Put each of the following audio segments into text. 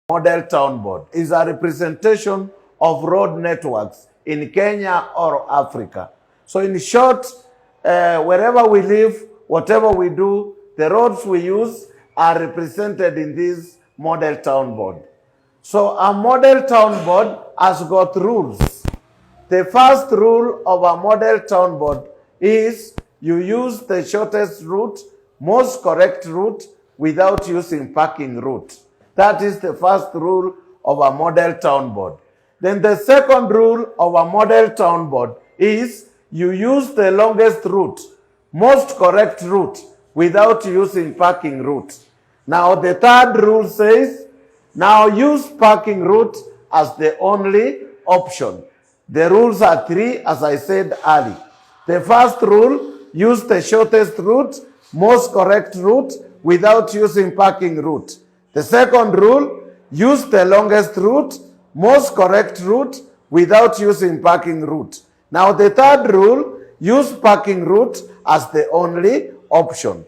Model Town Board is a representation of road networks in Kenya or Africa. So in short, wherever we live, whatever we do, the roads we use are represented in this Model Town Board. So a Model Town Board has got rules. The first rule of a Model Town Board is you use the shortest route, most correct route, without using parking route. That is the first rule of a Model Town Board. Then the second rule of a Model Town Board is you use the longest route, most correct route, without using parking route. Now the third rule says, now use parking route as the only option. The rules are three, as I said earlier. The first rule, use the shortest route, most correct route, without using parking route. The second rule, use the longest route, most correct route, without using parking route. Now the third rule, use parking route as the only option.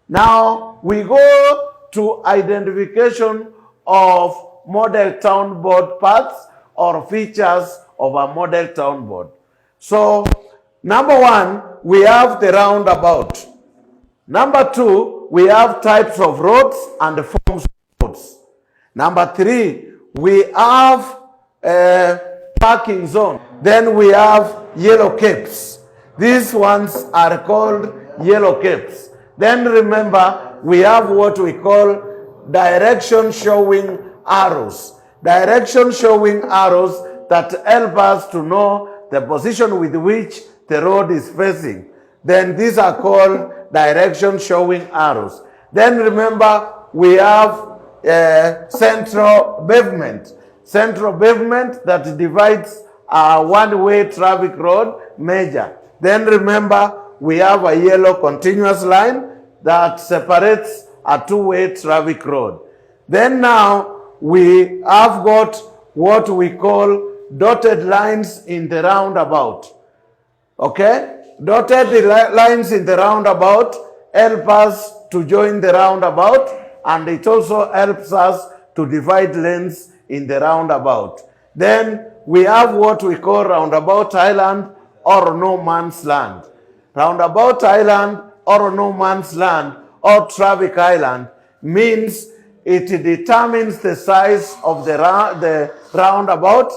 Now we go to identification of Model Town Board parts or features of a Model Town Board. So number one, we have the roundabout. Number two, we have types of roads and forms of roads. Number three, we have parking zone. Then we have yellow capes. These ones are called yellow capes. Then remember, we have what we call direction showing arrows. Direction showing arrows that help us to know the position with which the road is facing. Then these are called direction showing arrows. Then remember, we have central pavement. Central pavement that divides a one-way traffic road major. Then remember, we have a yellow continuous line that separates a two-way traffic road. Then now we have got what we call dotted lines in the roundabout. Okay? Dotted lines in the roundabout help us to join the roundabout, and it also helps us to divide lanes in the roundabout. Then we have what we call roundabout island or no man's land. Roundabout island or no man's land or traffic island means it determines the size of the roundabout,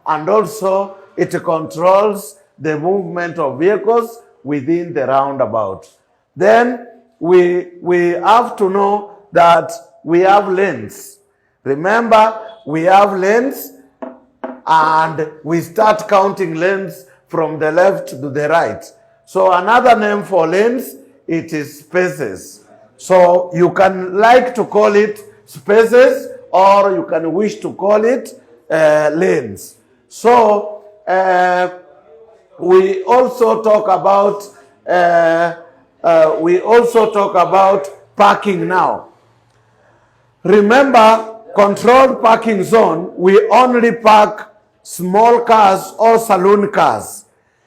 and also it controls the movement of vehicles within the roundabout. Then we have to know that we have lanes. Remember, we have lanes, and we start counting lanes from the left to the right. So another name for lanes, it is spaces. So you can like to call it spaces, or you can wish to call it lanes. So we also talk about parking now. Remember, controlled parking zone, we only park small cars or saloon cars.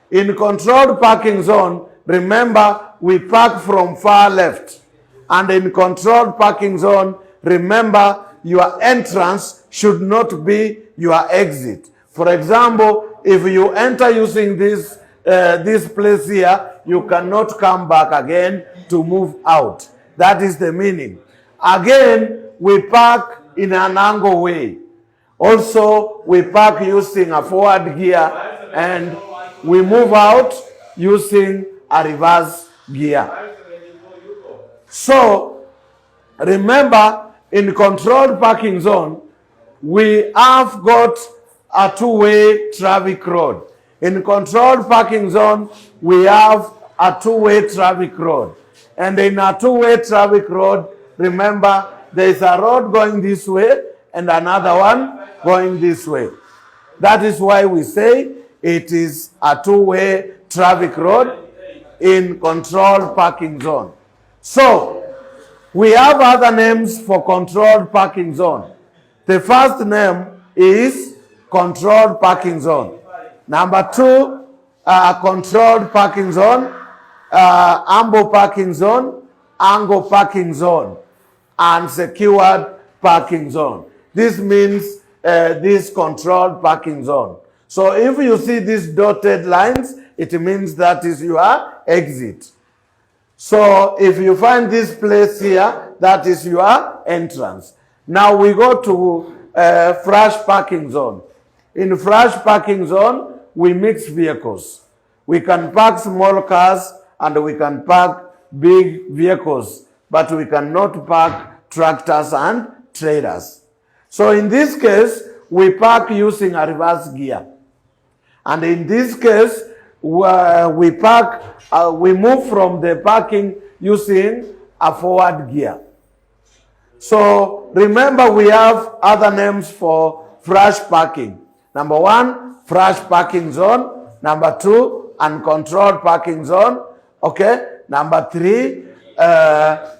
In controlled parking zone, remember, we park from far left. And in controlled parking zone, remember, your entrance should not be your exit. For example, if you enter using this place here, you cannot come back again to move out. That is the meaning. Again, we park in an angle way. Also, we park using a forward gear, and we move out using a reverse gear. So, remember, in controlled parking zone, we have got a two-way traffic road. In controlled parking zone, we have a two-way traffic road. And in a two-way traffic road, remember, there is a road going this way and another one going this way. That is why we say it is a two-way traffic road in controlled parking zone. So, we have other names for controlled parking zone. The first name is controlled parking zone. Number two, controlled parking zone, ample parking zone, angle parking zone, and secured parking zone. This means this controlled parking zone. So if you see these dotted lines, it means that is your exit. So if you find this place here, that is your entrance. Now we go to flash parking zone. In flash parking zone, we mix vehicles. We can park small cars and we can park big vehicles, but we cannot park tractors and trailers. So in this case, we park using a reverse gear. And in this case, we move from the parking using a forward gear. So remember, we have other names for flash parking. Number 1, flash parking zone. Number 2, uncontrolled parking zone. Okay. Number 3,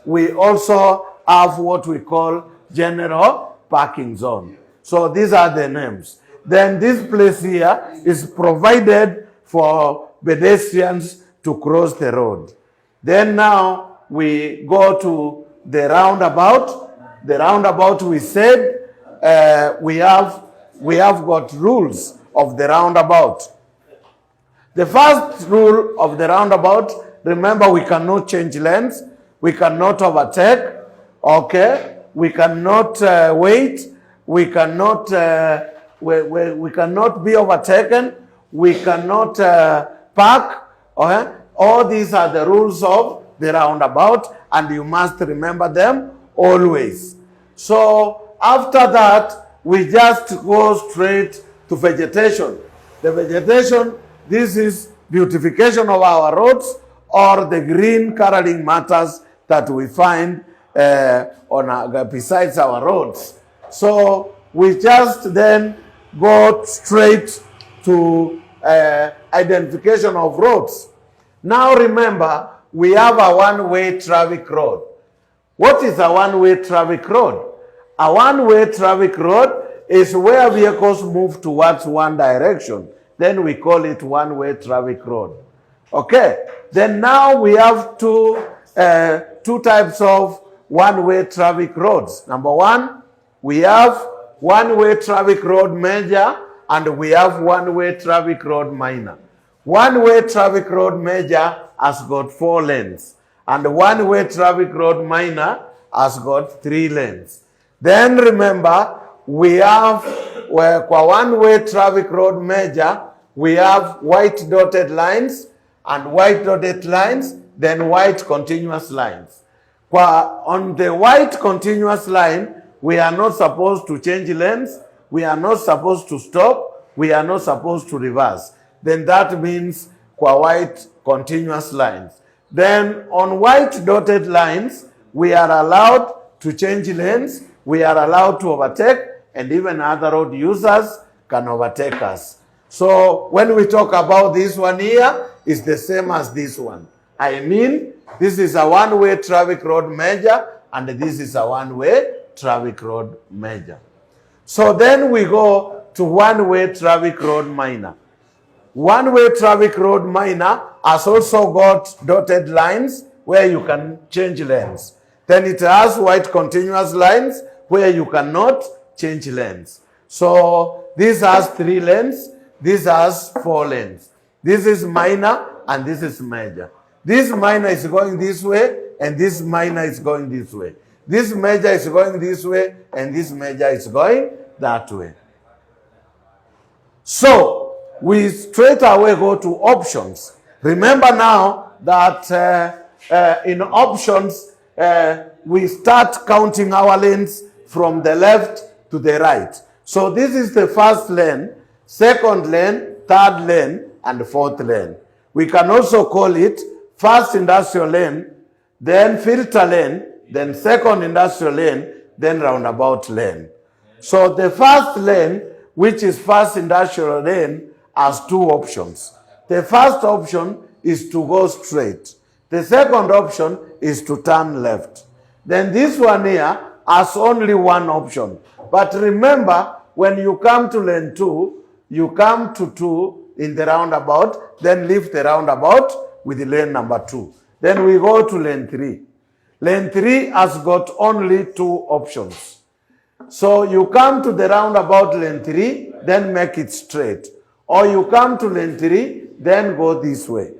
we also have what we call general parking zone. So these are the names. Then this place here is provided for pedestrians to cross the road. Then now we go to the roundabout. The roundabout, we said we have got rules of the roundabout. The first rule of the roundabout, remember, we cannot change lanes, we cannot overtake, okay? We cannot wait, we cannot be overtaken, we cannot park, okay? All these are the rules of the roundabout, and you must remember them always. So after that, we just go straight to vegetation. The vegetation, this is beautification of our roads or the green coloring matters that we find besides our roads. So we just then go straight to identification of roads. Now remember, we have a one-way traffic road. What is a one-way traffic road? A one-way traffic road is where vehicles move towards one direction. Then we call it one-way traffic road. Okay. Then now we have two types of one-way traffic roads. Number 1, we have one-way traffic road major and we have one-way traffic road minor. One-way traffic road major has got 4 lanes and one-way traffic road minor has got 3 lanes. Then remember, we have kwa one-way traffic road major, we have white dotted lines and white dotted lines, then white continuous lines. On the white continuous line, we are not supposed to change lanes, we are not supposed to stop, we are not supposed to reverse. Then that means kwa white continuous lines. Then on white dotted lines, we are allowed to change lanes, we are allowed to overtake, and even other road users can overtake us. So when we talk about this one here, it's the same as this one. I mean, this is a one-way traffic road major, and this is a one-way traffic road major. So then we go to one-way traffic road minor. One-way traffic road minor has also got dotted lines where you can change lanes. Then it has white continuous lines where you cannot change lanes. So this has 3 lanes, this has 4 lanes. This is minor and this is major. This minor is going this way and this minor is going this way. This major is going this way and this major is going that way. So we straight away go to options. Remember now that in options, we start counting our lanes from the left to the right. So this is the first lane, second lane, third lane, and fourth lane. We can also call it first industrial lane, then filter lane, then second industrial lane, then roundabout lane. So the first lane, which is first industrial lane, has 2 options. The first option is to go straight. The second option is to turn left. Then this one here has only 1 option. But remember, when you come to lane 2, you come to 2 in the roundabout, then leave the roundabout with the lane number 2. Then we go to lane 3. Lane 3 has got only 2 options. So you come to the roundabout lane 3, then make it straight. Or you come to lane 3, then go this way.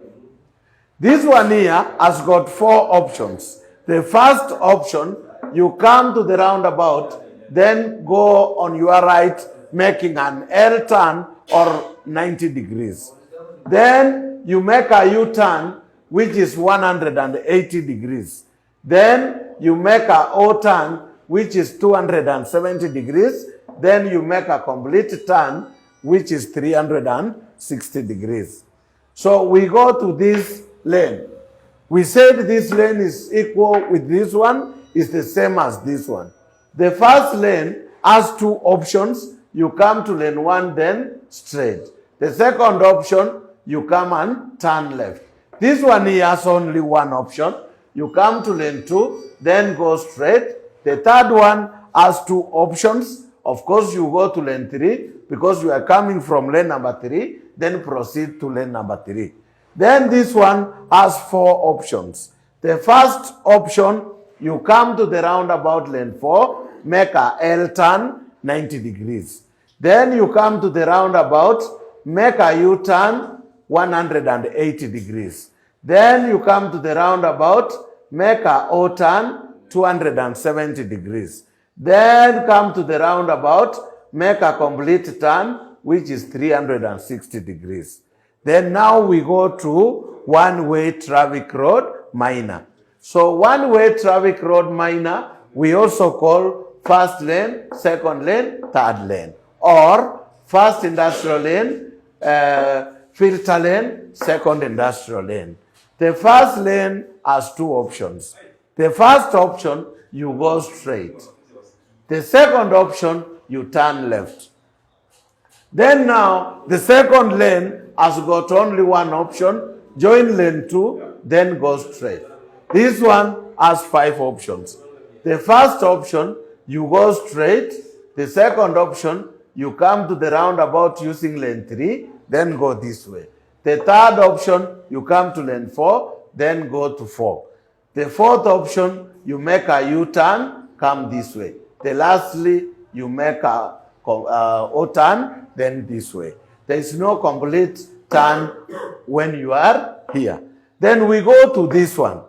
This one here has got 4 options. The first option, you come to the roundabout, then go on your right, making an L turn or 90 degrees. Then you make a U-turn, which is 180 degrees. Then you make a O-turn, which is 270 degrees. Then you make a complete turn, which is 360 degrees. So we go to this lane. We said this lane is equal with this one, is the same as this one. The first lane has 2 options. You come to lane 1, then straight. The second option, you come and turn left. This one here has only 1 option. You come to lane 2, then go straight. The third one has 2 options. Of course, you go to lane 3 because you are coming from lane number 3, then proceed to lane number 3. Then this one has 4 options. The first option, you come to the roundabout lane 4, make a L turn 90 degrees. Then you come to the roundabout, make a U-turn 180 degrees. Then you come to the roundabout, make a O-turn 270 degrees. Then come to the roundabout, make a complete turn, which is 360 degrees. Then now we go to one-way traffic road minor. So one-way traffic road minor, we also call first lane, second lane, third lane. Or first industrial lane, filter lane, second industrial lane. The first lane has 2 options. The first option, you go straight. The second option, you turn left. Then now, the second lane has got only 1 option. Join lane 2, then go straight. This one has 5 options. The first option, you go straight. The second option, you come to the roundabout using lane 3, then go this way. The third option, you come to lane 4, then go to 4. The fourth option, you make a U-turn, come this way. The lastly, you make a O-turn, then this way. There is no complete turn when you are here. Then we go to this one.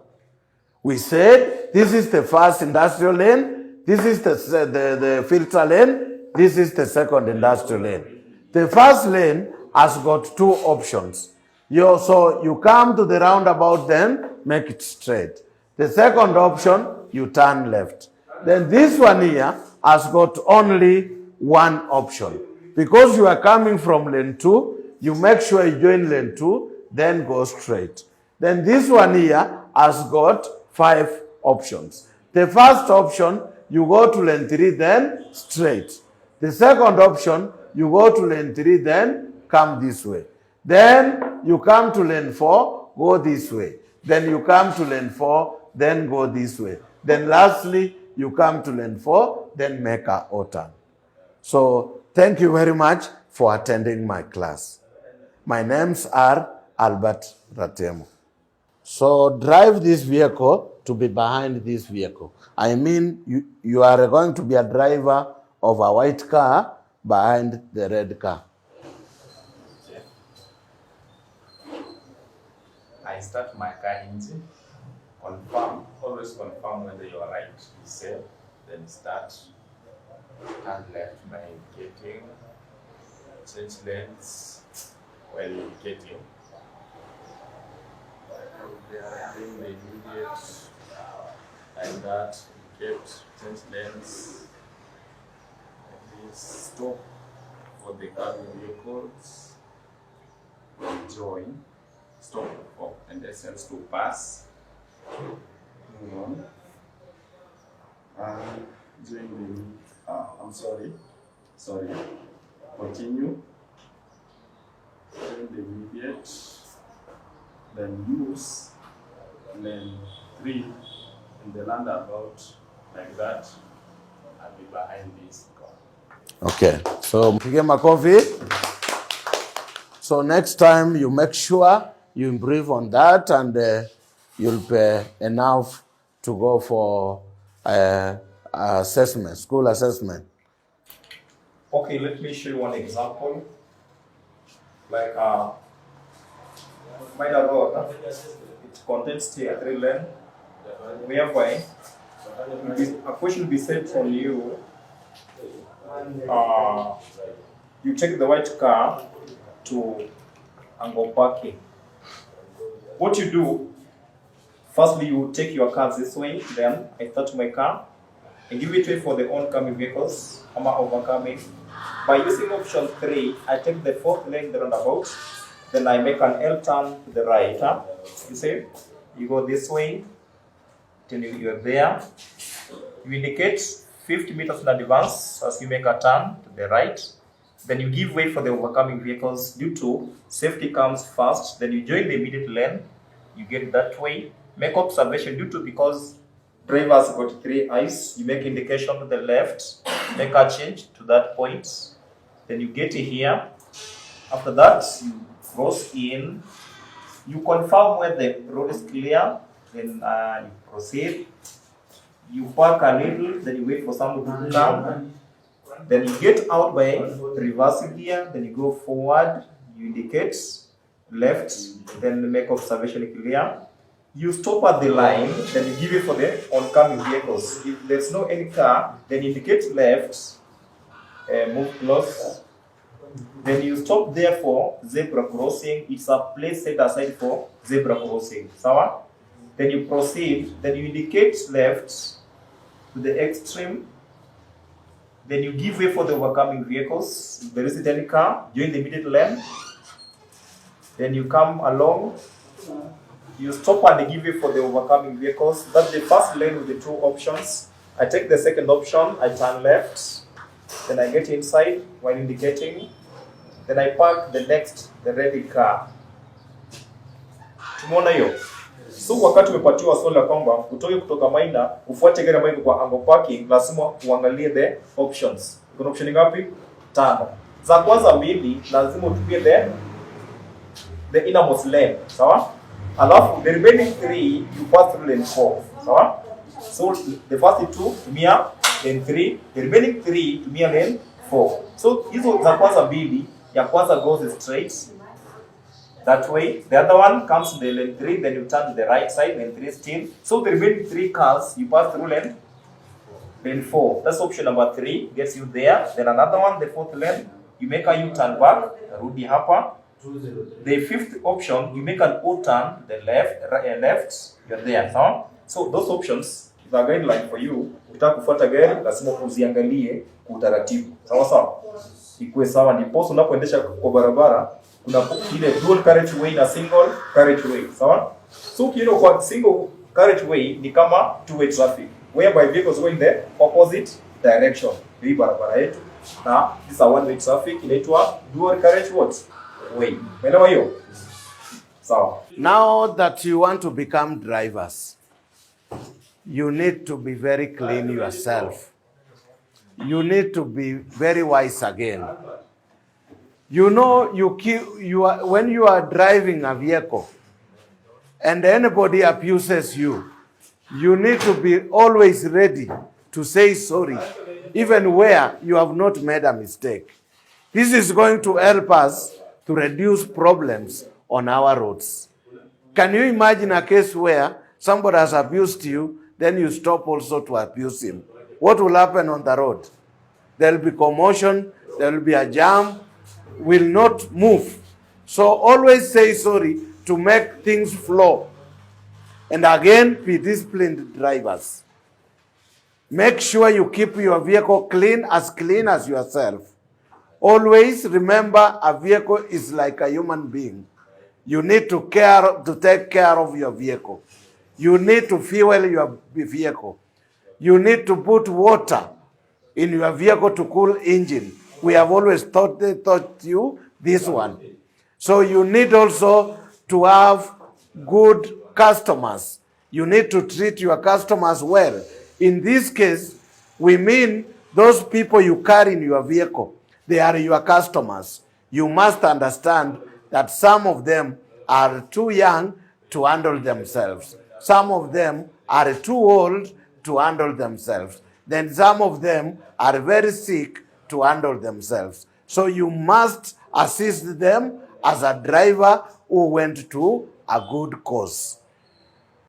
We said this is the first industrial lane, this is the filter lane, this is the second industrial lane. The first lane has got 2 options. So you come to the roundabout, then make it straight. The second option, you turn left. Then this one here has got only 1 option. Because you are coming from lane 2, you make sure you join lane 2, then go straight. Then this one here has got 5 options. The first option, you go to lane 3, then straight. The second option, you go to lane 3, then come this way. Then you come to lane 4, go this way. Then you come to lane 4, then go this way. Then lastly, you come to lane 4, then make a O-turn. So thank you very much for attending my class. My names are Albert Ratemo. So drive this vehicle to be behind this vehicle. I mean, you are going to be a driver of a white car behind the red car. I start my car engine, confirm, always confirm whether you are right, be safe, then start, turn left by indicating, change lanes while indicating. They are doing the immediate, like that, indicate, change lanes, and this stop for the cargo vehicles, join. Stop for pedestrians to pass. Move on. Join the, I'm sorry. Continue. Join the immediate. Then use lane 3 in the roundabout like that. I'll be behind this car. Okay. So give him a coffee. So next time you make sure you improve on that, and you'll pay enough to go for assessment, school assessment. Okay, let me show you one example. Like minor road, it contains three lanes, whereby a question will be said from you. You take the white car to Ango parking. What you do, firstly you take your car this way, then I start my car and give it way for the oncoming vehicles, overcoming. By using option 3, I take the fourth lane the roundabout, then I make an L turn to the right. You see, you go this way, till you're there. You indicate 50 meters in advance as you make a turn to the right. Then you give way for the overcoming vehicles due to safety comes first. Then you join the immediate lane. You get that way. Make observation due to because drivers got 3 eyes. You make indication to the left. Make a change to that point. Then you get here. After that, you cross in. You confirm where the road is clear. Then you proceed. You park a little. Then you wait for someone to come. Then you get out by reversing gear, then you go forward, you indicate left, then make observation clear. You stop at the line, then you give it for the oncoming vehicles. If there's no any car, then indicate left, move close. Then you stop there for zebra crossing. It's a place set aside for zebra crossing. Sawa? Then you proceed, then you indicate left to the extreme. Then you give way for the overcoming vehicles. If there isn't any car, join the immediate lane. Then you come along. You stop and give way for the overcoming vehicles. That's the first lane with the 2 options. I take the second option. I turn left. Then I get inside while indicating. Then I park the ready car. Tumeona hiyo? So wakati umepatiwa swali la kwamba utoke kutoka Maina ufuate gari ambayo kwa Ango parking, lazima uangalie the options. Kuna option ngapi? 5. Za kwanza 2 lazima utumie the innermost lane, sawa? Alafu the remaining 3 you pass through lane 4, sawa? So the first 2 tumia lane 3, the remaining 3 tumia lane 4. So hizo za kwanza 2, ya kwanza goes straight that way. The other one comes to the lane 3, then you turn to the right side, lane 3 still. So the remaining 3 cars, you pass through lane 4. That's option number 3, gets you there. Then another one, the 4th lane, you make a U-turn back, rudi hapa. The 5th option, you make an O-turn to the left, you're there. So those options is a guideline for you. Ukitaka kufuata gari, lazima uziangalie kwa utaratibu. Sawa sawa? Ikuwe sawa, ndipo unapoendesha kwa barabara kuna ile dual carriageway na single carriageway, sawa? So kwa single carriageway ni kama two-way traffic, whereby vehicles go in the opposite direction. Hii barabara yetu na this is a one-way traffic, inaitwa dual carriageway. Umeelewa hiyo? Sawa. Now that you want to become drivers, you need to be very clean yourself. You need to be very wise again. You know, when you are driving a vehicle and anybody abuses you, you need to be always ready to say sorry, even where you have not made a mistake. This is going to help us to reduce problems on our roads. Can you imagine a case where somebody has abused you, then you stop also to abuse him? What will happen on the road? There will be commotion, there will be a jam, will not move. So always say sorry to make things flow. And again, be disciplined drivers. Make sure you keep your vehicle clean as yourself. Always remember, a vehicle is like a human being. You need to take care of your vehicle. You need to fuel your vehicle. You need to put water in your vehicle to cool engine. We have always taught you this one. So you need also to have good customers. You need to treat your customers well. In this case, we mean those people you carry in your vehicle. They are your customers. You must understand that some of them are too young to handle themselves. Some of them are too old to handle themselves. then some of them are very sick to handle themselves. So you must assist them as a driver who went to a good cause.